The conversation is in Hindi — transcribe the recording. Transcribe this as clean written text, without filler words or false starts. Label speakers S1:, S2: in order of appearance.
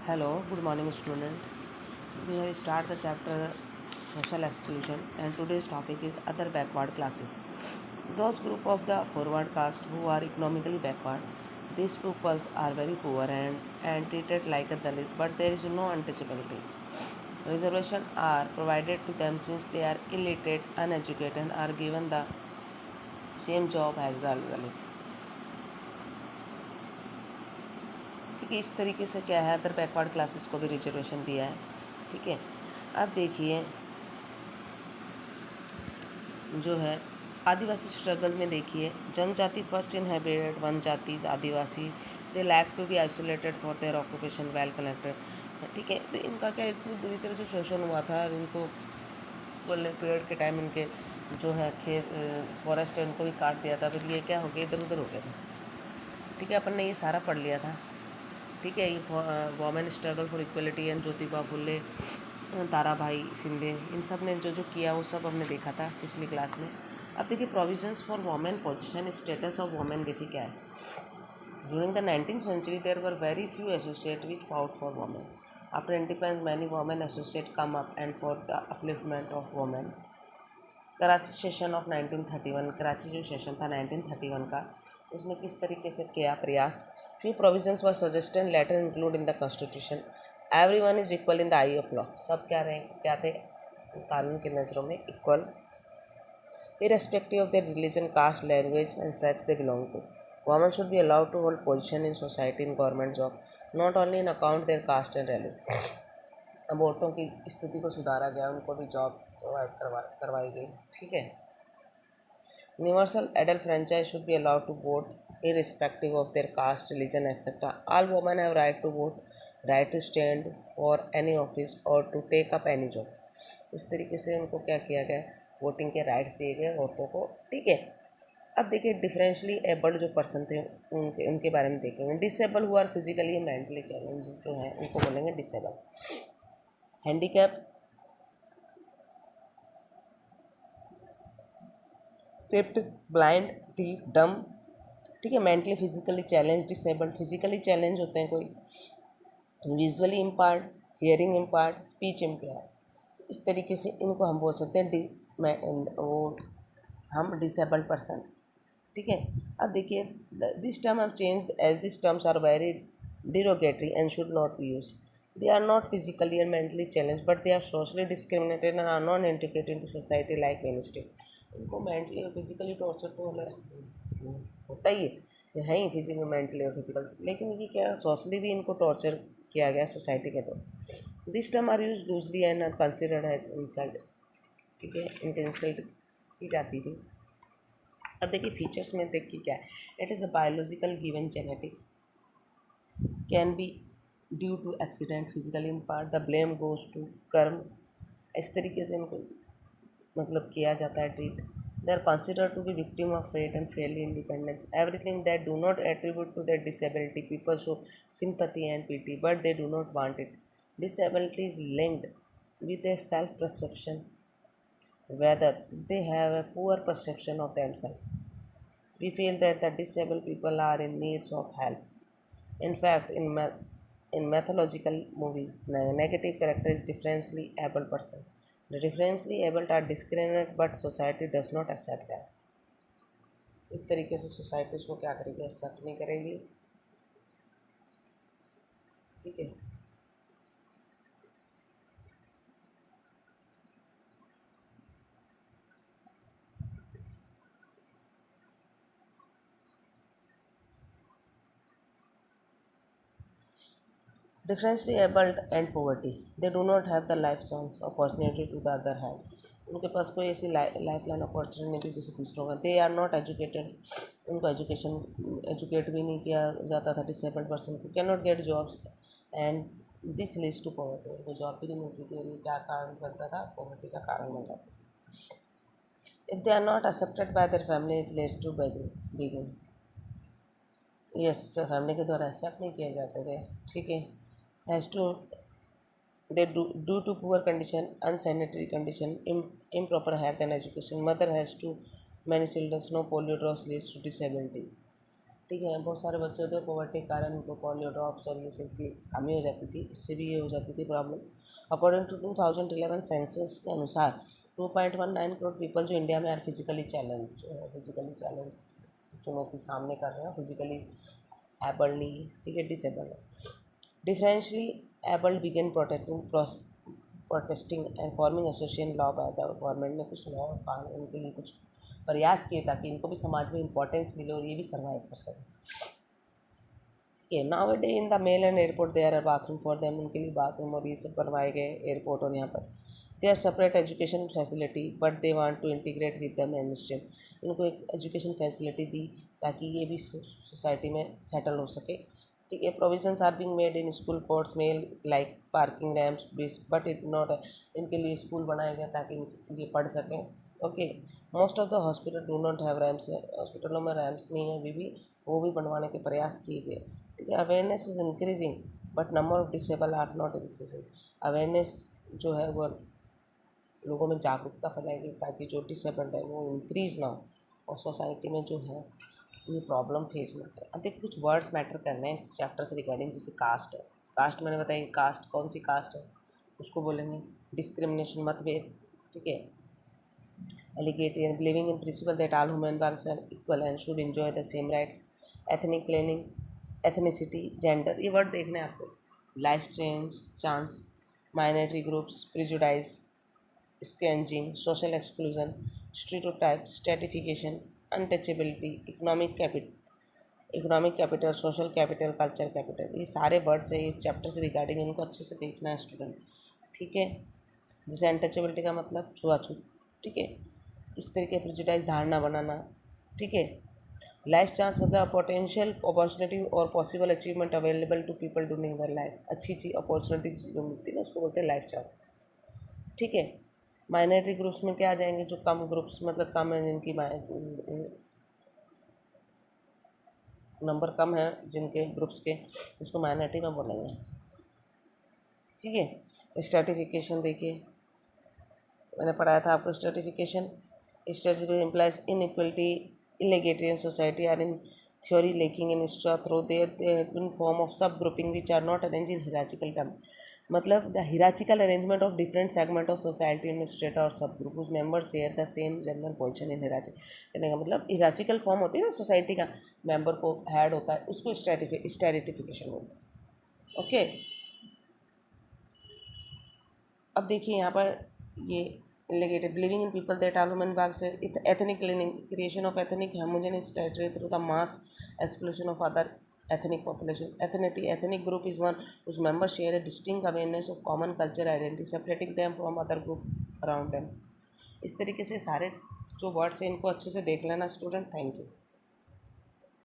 S1: Hello, good morning, student. We have start the chapter social exclusion, and today's topic is other backward classes. Those group of the forward caste who are economically backward. These peoples are very poor and treated like a Dalit, but there is no untouchability. Reservations are provided to them since they are illiterate, uneducated, and are given the same job as the Dalit. ठीक है, इस तरीके से क्या है, अदर बैकवर्ड क्लासेस को भी रिजर्वेशन दिया है. ठीक है, अब देखिए जो है आदिवासी स्ट्रगल में देखिए जनजाति फर्स्ट इनहेबिटेड वन जाति आदिवासी they lack to be isolated for their occupation well connected. ठीक है, तो इनका क्या इतनी बुरी तरह से शोषण हुआ था. इनको पीरियड के टाइम इनके जो है खेत फॉरेस्ट है उनको भी काट दिया था. फिर ये क्या हो गया, इधर उधर हो गया था. ठीक है, अपन ने ये सारा पढ़ लिया था. ठीक है, women struggle for equality and Jyotiba Phule Tarabai Shinde इन सब ने जो जो किया वो सब हमने देखा था पिछली क्लास में. अब देखिए provisions for women position status of women देखिए क्या है. During the 19th century there were very few associate which fought for women. After independence many women associate come up and for the upliftment of women. Karachi session of 1931, Karachi जो सेशन था 1931 का, उसने किस तरीके से किया प्रयास. Few provisions were suggested and later included in the constitution. Everyone is equal in the eye of law. सब क्या थे कानून की नज़रों में equal, irrespective of their religion, caste, language and sex they belong to. Women should be allowed to hold position in society in government job, not only in account their caste and religion. अब औरतों की स्थिति को सुधारा गया, उनको भी जॉब प्रोवाइड करवाई गई. ठीक है, universal adult franchise should be allowed to vote irrespective of their caste, religion, etc. All women have right to vote, right to stand for any office or to take up any job. इस तरीके से उनको क्या किया गया, वोटिंग के राइट्स दिए गए औरतों को. ठीक है, अब देखिए डिफरेंशली एबल्ड जो पर्सन थे उनके उनके बारे में देखेंगे. डिसेबल हुआ आर फिजिकली मेंटली चैलेंज जो है उनको बोलेंगे disable. Handicap, crypt, blind, deaf, डम. ठीक है, mentally physically challenge, disabled. Physically challenge होते हैं कोई, visually impaired, hearing impaired, speech impaired. इस तरीके से इनको हम बोल सकते हैं वो हम डिसेबल्ड पर्सन. ठीक है, अब देखिए this term have changed as this terms are very derogatory and should not be use. They are not physically and mentally challenged, but they are socially discriminated and are not integrated into society like mainstream. उनको मेंटली और फिजिकली टॉर्चर तो होता ही है ही, फिजिकल मेंटली और फिजिकल, लेकिन ये क्या सोशली भी इनको टॉर्चर किया गया सोसाइटी के. तो this term are use loosely and not considered as insult. ठीक है, इनके इंसल्ट की जाती थी. अब देखिए फीचर्स में देखिए क्या है. It is a biological given genetic, can be due to accident, physically impaired, the blame goes to karma. इस तरीके से इनको मतलब किया जाता है treat. They are considered to be victim of fate and fairly independence. Everything that do not attribute to their disability people show sympathy and pity, but they do not want it. Disability is linked with their self-perception, whether they have a poor perception of themselves. We feel that the disabled people are in needs of help. In fact, in mythological movies, the negative character is differentially able person. The differentially able are discriminated, but society does not accept them. इस तरीके से सोसाइटी उसको क्या करेगी, एक्सेप्ट नहीं करेगी. ठीक है, differently abled and poverty, they do not have the life chance opportunity to the other hand. उनके पास कोई ऐसी लाइफ लाइन अपॉर्चुनिटी नहीं थी जैसे दूसरों का. दे आर नॉट एजुकेटेड, उनको एजुकेट भी नहीं किया जाता था डिसेबल्ड पर्सन को. Can not get jobs and this leads to poverty. उनको जॉब भी नहीं मिलती थी और ये क्या कारण बनता था, पॉवर्टी का कारण बन जाता. If they are not accepted by their family it leads to begging. Yes, family के द्वारा एक्सेप्ट नहीं किए जाते थे. ठीक है, has to they due to poor condition, unsanitary condition, improper health and education. Mother has too many children, no polio drugs leads to disability. ठीक है। बहुत सारे बच्चे होते हैं पॉवर्टी के कारण उनको पोलियो ड्रॉप्स और ये सब की कमी हो जाती थी, इससे भी ये हो जाती थी प्रॉब्लम। अकॉर्डिंग टू 2011 सेंसस के अनुसार 2.19 करोड़ पीपल जो इंडिया में आर फिजिकली चैलेंज चुनौती सामने कर रहे हैं, फिजिकली एबल्ड नहीं, ठीक है, डिसेबल्ड है। Differently abled begin protesting and forming association law by the government ने कुछ लॉ उनके लिए कुछ प्रयास किए ताकि इनको भी समाज में इंपॉर्टेंस मिले और ये भी सर्वाइव कर सकें। ये nowadays in the mall and airport they are bathroom for them, उनके लिए बाथरूम और ये सब बनवाए गए एयरपोर्ट और यहाँ पर। They are separate education facility but they want to integrate with the main stream, इनको एक एजुकेशन फैसिलिटी दी ताकि ये भी सोसाइटी में सेटल हो सके, ठीक है। Provisions are being made in school courts में like parking ramps but it not, इनके लिए स्कूल बनाए गए ताकि ये पढ़ सकें, okay. Most of the hospital do not have ramps, हॉस्पिटलों में रैम्प्स नहीं है अभी भी, वो भी बनवाने के प्रयास किए गए, ठीक है। Awareness is increasing but number of disable are not increasing, awareness जो है वो लोगों में जागरूकता फैलाएगी ताकि जो डिसेबल्ड है वो इंक्रीज़ ना हो और सोसाइटी में जो है ये प्रॉब्लम फेस ना करें। अब देखिए कुछ वर्ड्स मैटर करने हैं इस चैप्टर से रिगार्डिंग, जैसे कास्ट है। कास्ट मैंने बताया, कास्ट कौन सी कास्ट है उसको बोलेंगे डिस्क्रिमिनेशन, मतभेद, ठीक है। एलिगेटरी believing in principle that all human beings are equal and should enjoy the same rights. Ethnic cleansing, ethnicity, gender, ये वर्ड देखने हैं आपको। Life change, chance, minority groups, prejudice, scavenging, social exclusion, stereotype, stratification, untouchability, economic capital, social capital, culture capital, ये सारे वर्ड्स है ये चैप्टर से रिगार्डिंग, इनको अच्छे से देखना है स्टूडेंट, ठीक है। जैसे अनटचेबिलिटी का मतलब छुआछूत, ठीक है। इस तरीके प्रेजुडाइज धारणा बनाना, ठीक है। लाइफ चांस मतलब पोटेंशियल अपॉर्चुनिटी और possible achievement available to people during their life, अच्छी चीज अपॉर्चुनिटी जो मिलती है ना उसको बोलते हैं लाइफ चांस, ठीक है। माइनॉरिटी ग्रुप्स में क्या आ जाएंगे, जो कम ग्रुप्स मतलब कम है जिनकी नंबर कम है जिनके ग्रुप्स के, उसको माइनॉरिटी में बोलेंगे, ठीक है। स्ट्रेटिफिकेशन देखिए मैंने पढ़ाया था आपको, स्ट्रेटिफिकेशन इम्प्लाइज इनइक्वलिटी, इलेगेटरी society are in theory lacking in structure through their in form of sub grouping which are not arranged in hierarchical term, मतलब the hierarchical arrangement of different segment of society in state और सब ग्रुप उस member share the same general position in hierarchy, कहने का मतलब हिराचिकल फॉर्म होती है ना सोसाइटी का, मेंबर को हेड होता है उसको स्ट्रेटिफिकेशन बोलते हैं, ओके। अब देखिए यहाँ पर ये लेगेटेड believing in people that are human beings, ethnic creation of ethnic homogeneous territory through the mass explosion of other ethnic population, ethnic group is one whose members share a distinct awareness of common cultural identity separating them from other group around them। इस तरीके से सारे जो वर्ड्स हैं इनको अच्छे से देख लेना स्टूडेंट, थैंक यू।